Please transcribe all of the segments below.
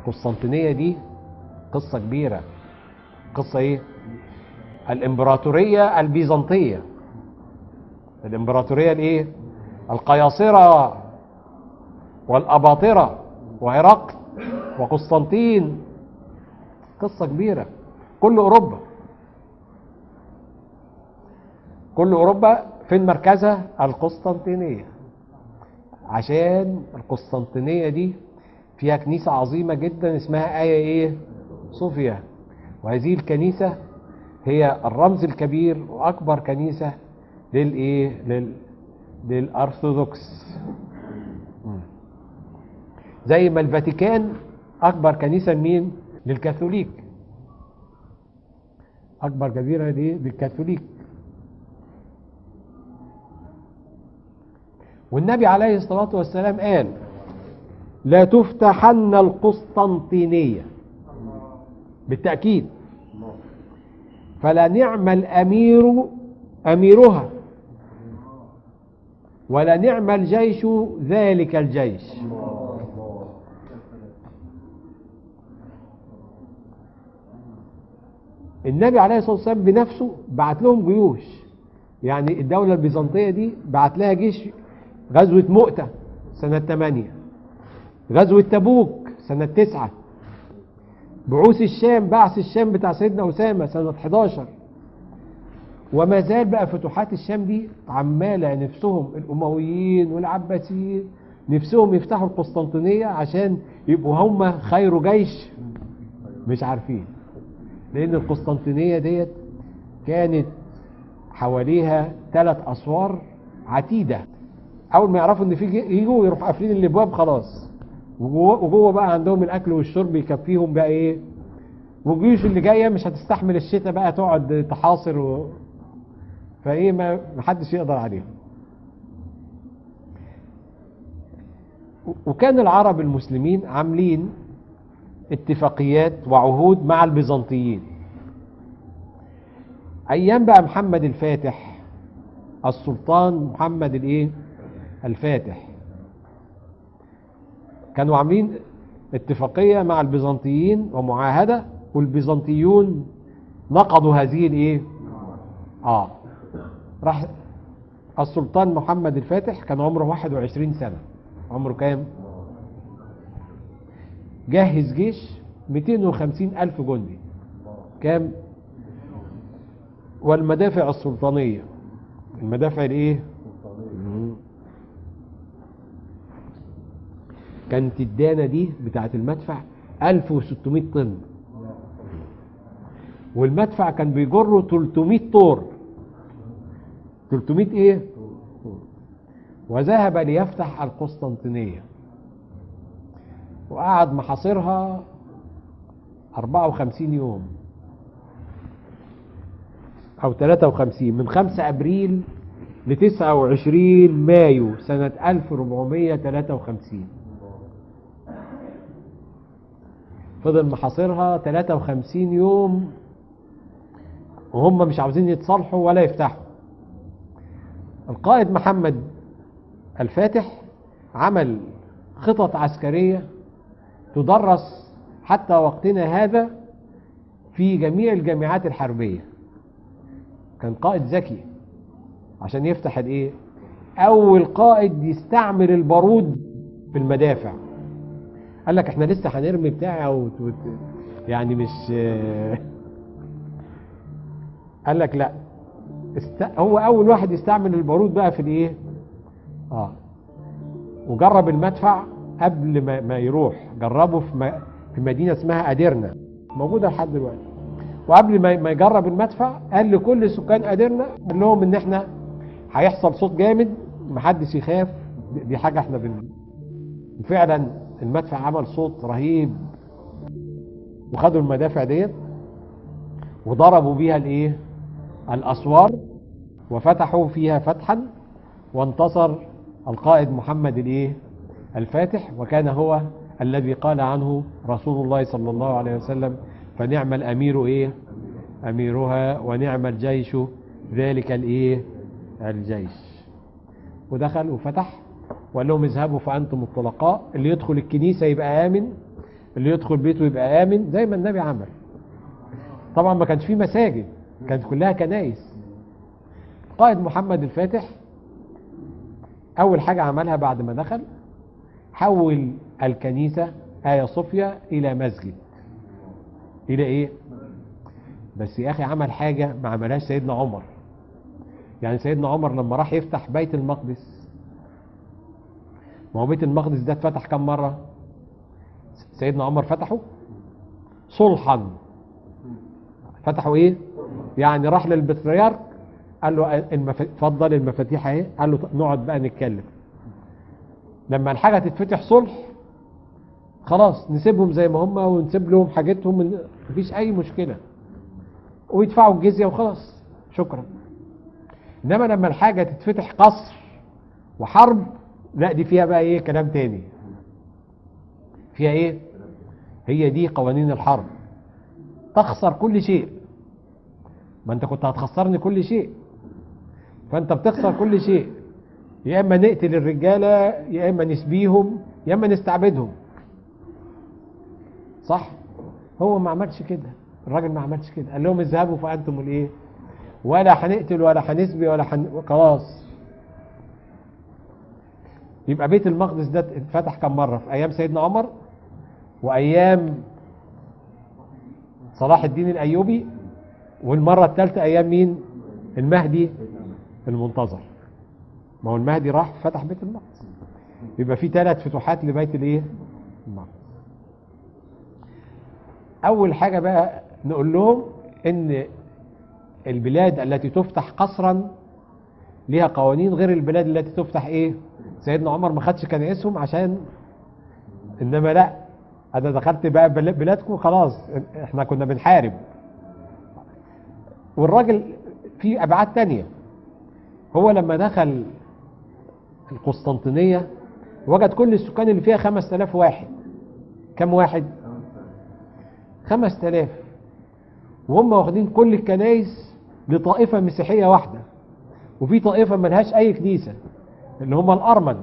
القسطنطينية دي قصة كبيرة. قصة ايه؟ الامبراطورية البيزنطية، الامبراطورية الايه؟ القياصرة والأباطرة وعراق وقسطنطين. قصة كبيرة. كل أوروبا فين مركزها؟ القسطنطينية، عشان القسطنطينية دي فيها كنيسة عظيمة جدا اسمها آيا ايه؟ صوفيا. وهذه الكنيسة هي الرمز الكبير وأكبر كنيسة للأرثوذكس. زي ما الفاتيكان أكبر كنيسة مين؟ للكاثوليك. أكبر كبيرة دي للكاثوليك. والنبي عليه الصلاة والسلام قال: لا تفتحن القسطنطينية، بالتأكيد، فلا نعم الأمير أميرها ولا نعم الجيش ذلك الجيش. النبي عليه الصلاة والسلام بنفسه بعت لهم جيوش. يعني الدولة البيزنطية دي بعت لها جيش. غزوة مؤتة سنة 8، غزوة تبوك سنة 9، بعث الشام بتاع سيدنا أسامة سنة 11. وما زال بقى فتوحات الشام دي عمالة نفسهم الأمويين والعباسيين نفسهم يفتحوا القسطنطينية عشان يبقوا هم خير جيش. مش عارفين، لأن القسطنطينية ديت كانت حواليها 3 أسوار عتيدة. أول ما يعرفوا إن في يجوا يروحوا قافلين الأبواب خلاص. وجوه بقى عندهم الأكل والشرب يكفيهم بقى إيه. والجيوش اللي جاية مش هتستحمل الشتاء بقى تقعد تحاصر فإيه ما محدش يقدر عليهم. وكان العرب المسلمين عاملين اتفاقيات وعهود مع البيزنطيين. ايام بقى محمد الفاتح، السلطان محمد الايه؟ الفاتح، كانوا عاملين اتفاقية مع البيزنطيين ومعاهدة، والبيزنطيون نقضوا هذه الايه؟ راح السلطان محمد الفاتح كان عمره 21 سنة. عمره كام؟ جهز جيش 250,000 جندي. كام؟ والمدافع السلطانية، المدافع الايه؟ كانت الدانة دي بتاعت المدفع 1600 طن، والمدفع كان بيجره 300 طور. 300 ايه؟ وذهب ليفتح القسطنطينية، وقعد محاصرها 54 يوم او 53، من 5 ابريل ل 29 مايو سنة 1453. فضل محاصرها 53 يوم وهم مش عاوزين يتصالحوا ولا يفتحوا. القائد محمد الفاتح عمل خطط عسكرية تدرس حتى وقتنا هذا في جميع الجامعات الحربية. كان قائد ذكي عشان يفتح الايه؟ اول قائد يستعمل البارود في المدافع. قال لك احنا لسه هنرمي بتاعه يعني مش قال لك لا، هو اول واحد يستعمل البارود بقى في الايه؟ وجرب المدفع قبل ما يروح. جربه في مدينة اسمها أديرنا، موجودة لحد دلوقتي. وقبل ما يجرب المدفع قال لكل سكان أديرنا، قال لهم ان احنا هيحصل صوت جامد، محدش يخاف، دي حاجة احنا فعلا المدفع عمل صوت رهيب، وخدوا المدافع ديت وضربوا بيها الايه؟ الأسوار، وفتحوا فيها فتحا، وانتصر القائد محمد الايه؟ الفاتح. وكان هو الذي قال عنه رسول الله صلى الله عليه وسلم: فنعم الأمير ايه؟ أميرها ونعم الجيش ذلك الايه؟ الجيش. ودخل وفتح وقال لهم: اذهبوا فأنتم الطلقاء. اللي يدخل الكنيسة يبقى آمن، اللي يدخل بيته يبقى امن زي ما النبي عمل. طبعا ما كانش فيه مساجد، كانت كلها كنايس. قائد محمد الفاتح اول حاجة عملها بعد ما دخل حول الكنيسة آيا صوفيا الى مسجد. الى ايه؟ بس يا اخي عمل حاجة ما عملهاش سيدنا عمر. يعني سيدنا عمر لما راح يفتح بيت المقدس، ما هو بيت المقدس ده اتفتح كم مرة؟ سيدنا عمر فتحه صلحا. فتحوا ايه؟ يعني راح للبطريرك قال له اتفضل المفاتيح اهي، قال له نقعد بقى نتكلم. لما الحاجة تتفتح صلح خلاص نسيبهم زي ما هم ونسيب لهم حاجتهم، مفيش اي مشكلة، ويدفعوا الجزية وخلاص شكرا. انما لما الحاجة تتفتح قصر وحرب، لا دي فيها بقى ايه كلام تاني. فيها ايه؟ هي دي قوانين الحرب، تخسر كل شيء. ما انت كنت هتخسرني كل شيء، فانت بتخسر كل شيء. يا اما نقتل الرجالة، يا اما نسبيهم، يا اما نستعبدهم. صح؟ هو ما عملش كده، الراجل ما عملش كده، قال لهم اذهبوا فانتم الايه، ولا هنقتل ولا هنسبي ولا خلاص. يبقى بيت المقدس ده اتفتح كم مرة؟ في ايام سيدنا عمر، وايام صلاح الدين الايوبي، والمرة الثالثة ايام مين؟ المهدي المنتظر. ما هو المهدي راح فتح بيت المقدس. يبقى في 3 فتوحات لبيت الايه؟ المقدس. اول حاجة بقى نقول لهم ان البلاد التي تفتح قصرا ليها قوانين غير البلاد التي تفتح ايه. سيدنا عمر ما خدش كنائسهم عشان، انما لا، انا دخلت بقى بلادكم خلاص، احنا كنا بنحارب. والراجل في ابعاد تانية. هو لما دخل القسطنطينية وجد كل السكان اللي فيها 5000 واحد. كم واحد؟ 5000. وهم واخدين كل الكنائس لطائفة مسيحية واحدة، وفي طائفة ملهاش اي كنيسة اللي هم الارمن،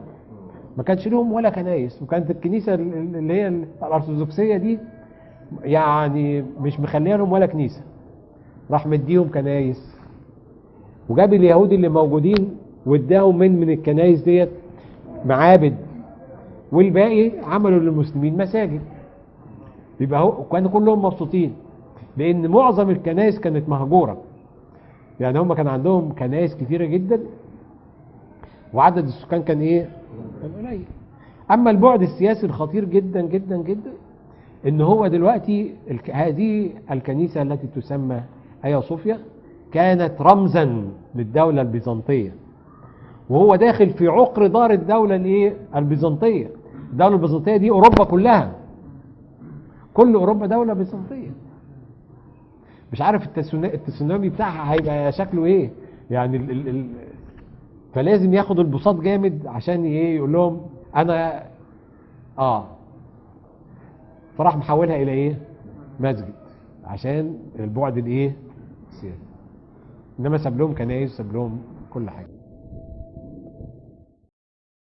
ما كانش لهم ولا كنائس. وكانت الكنيسة اللي هي الارثوذكسية دي يعني مش مخليها لهم ولا كنيسة، راح مديهم كنائس. وجاب اليهود اللي موجودين واداهم من الكنائس ديت معابد، والباقي عملوا للمسلمين مساجد. يبقى هو كانوا كلهم مبسوطين، لان معظم الكنائس كانت مهجورة. يعني هم كان عندهم كنائس كثيرة جدا، وعدد السكان كان ايه؟ كان قليل. اما البعد السياسي الخطير جدا جدا جدا، ان هو دلوقتي هذه الكنيسة التي تسمى آيا صوفيا كانت رمزا للدولة البيزنطية، وهو داخل في عقر دار الدولة الايه؟ البيزنطية. الدولة البيزنطية دي اوروبا كلها، كل اوروبا دولة بيزنطية. مش عارف التسونامي بتاعها هيبقى شكله ايه يعني. فلازم ياخد البساط جامد عشان ايه؟ يقول لهم انا فراح محولها الى ايه؟ مسجد، عشان البعد الايه؟ السياسي. انما ساب لهم كنايس، ساب لهم كل حاجة.